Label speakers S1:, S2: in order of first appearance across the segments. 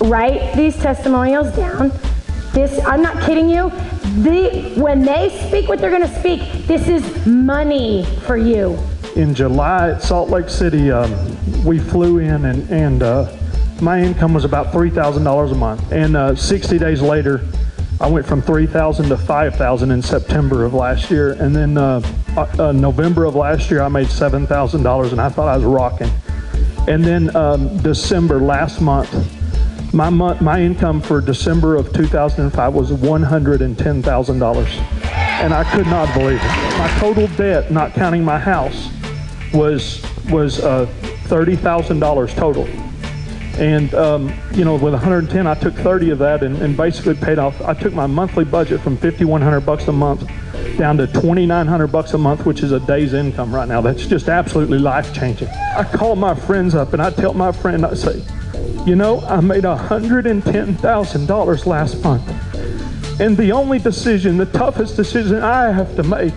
S1: write these testimonials down. I'm not kidding you. When they speak what they're going to speak, this is money for you.
S2: In July at Salt Lake City, we flew in and my income was about $3,000 a month. And 60 days later, I went from $3,000 to $5,000 in September of last year. And then November of last year, I made $7,000 and I thought I was rocking. And then December last month, my income for December of 2005 was $110,000. And I could not believe it. My total debt, not counting my house, was $30,000 total. And you know, with 110, I took 30 of that and basically paid off. I took my monthly budget from $5,100 a month down to $2,900 a month, which is a day's income right now. That's just absolutely life-changing. I call my friends up and I tell my friend, I say, you know, I made $110,000 last month. And the only decision, the toughest decision I have to make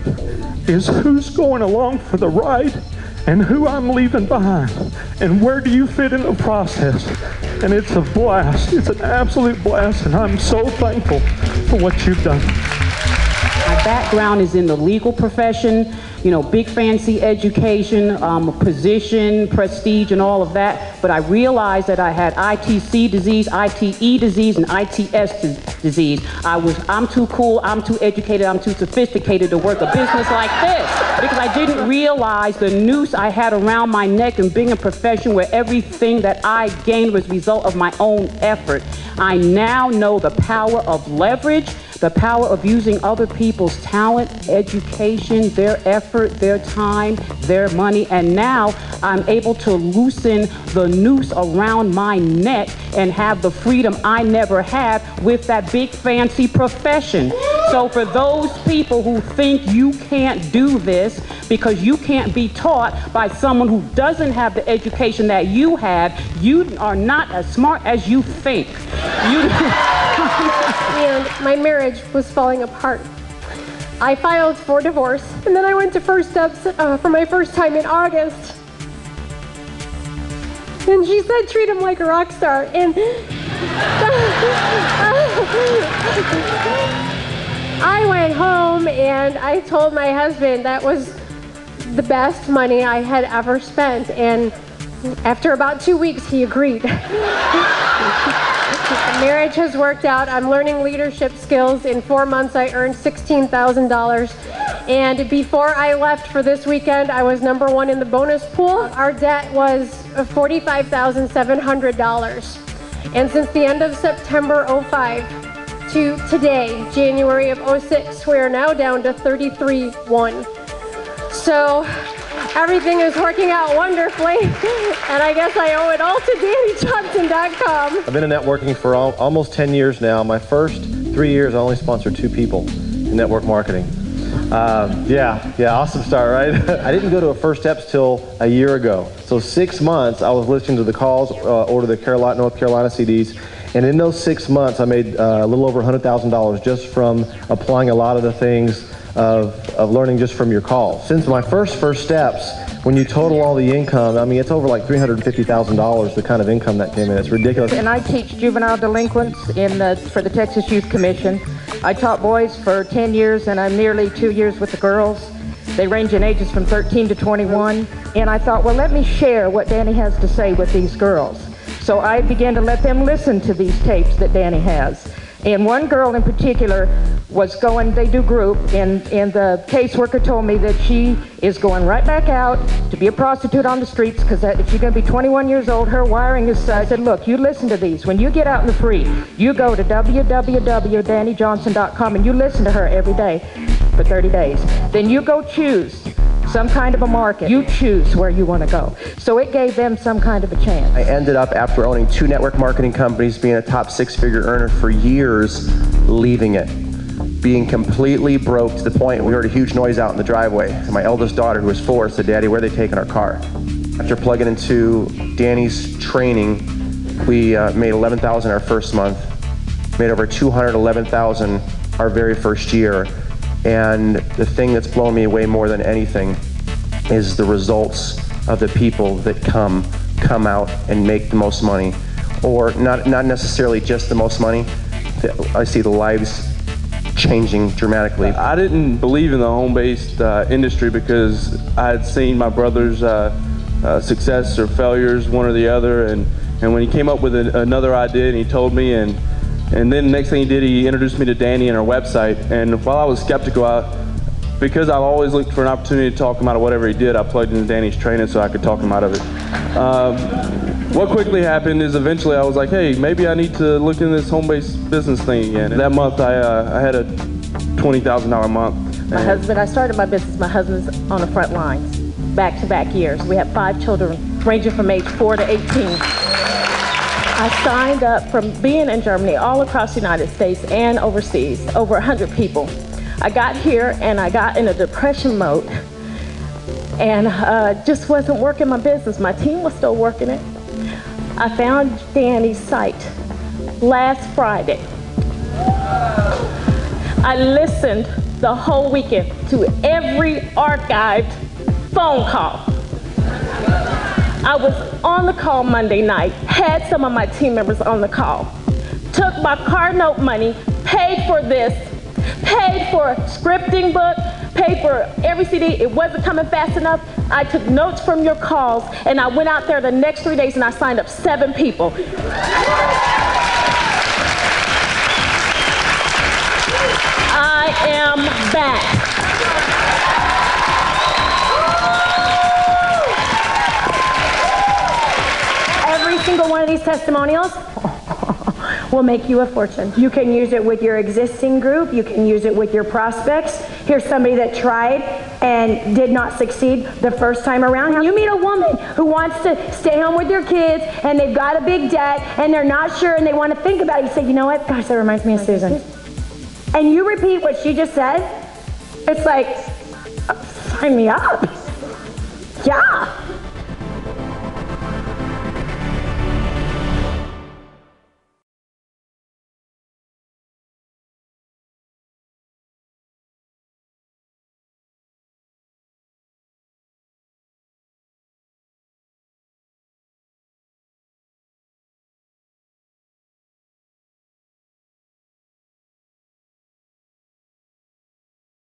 S2: is who's going along for the ride and who I'm leaving behind, and where do you fit in the process. And it's a blast. It's an absolute blast, and I'm so thankful for what you've done.
S3: My background is in the legal profession, you know, big fancy education, position, prestige, and all of that. But I realized that I had ITC disease, ITE disease, and ITS disease. I'm too cool, I'm too educated, I'm too sophisticated to work a business like this. Because I didn't realize the noose I had around my neck and being a profession where everything that I gained was a result of my own effort. I now know the power of leverage, the power of using other people's talent, education, their effort, their time, their money, and now I'm able to loosen the noose around my neck and have the freedom I never had with that big fancy profession. So for those people who think you can't do this because you can't be taught by someone who doesn't have the education that you have, you are not as smart as you think.
S4: And my marriage was falling apart. I filed for divorce, and then I went to First Steps for my first time in August. And she said, treat him like a rock star. And I went home and I told my husband that was the best money I had ever spent. And after about 2 weeks, he agreed. The marriage has worked out. I'm learning leadership skills. In 4 months, I earned $16,000. And before I left for this weekend, I was #1 in the bonus pool. Our debt was $45,700. And since the end of September 05 to today, January of 06, we are now down to 33-1. So everything is working out wonderfully, and I guess I owe it all to DaniJohnson.com.
S5: I've been in networking for almost 10 years now. My first 3 years, I only sponsored 2 people in network marketing. Yeah, awesome start, right? I didn't go to a First Steps till a year ago. So 6 months, I was listening to the calls, order the North Carolina CDs, and in those 6 months, I made a little over $100,000 just from applying a lot of the things of learning just from your calls. Since my first Steps, when you total all the income, I mean, it's over like $350,000, the kind of income that came in. It's ridiculous.
S6: And I teach juvenile delinquents for the Texas Youth Commission. I taught boys for 10 years, and I'm nearly 2 years with the girls. They range in ages from 13 to 21. And I thought, well, let me share what Dani has to say with these girls. So I began to let them listen to these tapes that Dani has. And one girl in particular was going, they do group, and the caseworker told me that she is going right back out to be a prostitute on the streets because if she's going to be 21 years old, her wiring is such. I said, look, you listen to these. When you get out in the free, you go to www.DaniJohnson.com and you listen to her every day for 30 days. Then you go choose some kind of a market. You choose where you want to go. So it gave them some kind of a chance.
S5: I ended up, after owning 2 network marketing companies, being a top 6-figure earner for years, leaving it. Being completely broke to the point we heard a huge noise out in the driveway. And my eldest daughter, who was 4, said, Daddy, where are they taking our car? After plugging into Dani's training, we made $11,000 our first month, made over $211,000 our very first year. And the thing that's blown me away more than anything is the results of the people that come out and make the most money.
S7: or not necessarily just the most money. I see the lives changing dramatically.
S8: I didn't believe in the home-based industry because I had seen my brother's success or failures, one or the other, and when he came up with another idea and he told me, and then the next thing he did, he introduced me to Dani and our website. And while I was skeptical, because I've always looked for an opportunity to talk him out of whatever he did, I plugged into Dani's training so I could talk him out of it. What quickly happened is eventually I was like, hey, maybe I need to look into this home-based business thing again. And that month I had a $20,000 month.
S6: My husband, I started my business, my husband's on the front lines, back-to-back years. We have 5 children ranging from age 4 to 18. I signed up from being in Germany all across the United States and overseas, over 100 people. I got here and I got in a depression mode and just wasn't working my business. My team was still working it. I found Dani's site last Friday. I listened the whole weekend to every archived phone call. I was on the call Monday night, had some of my team members on the call, took my car note money, paid for this, paid for a scripting book, paid for every CD. It wasn't coming fast enough. I took notes from your calls and I went out there the next 3 days and I signed up 7 people. I am back.
S1: Every single one of these testimonials will make you a fortune. You can use it with your existing group. You can use it with your prospects. Here's somebody that tried and did not succeed the first time around. You meet a woman who wants to stay home with their kids and they've got a big debt and they're not sure and they want to think about it. You say, you know what? Gosh, that reminds me of Susan. And you repeat what she just said. It's like, sign me up. Yeah.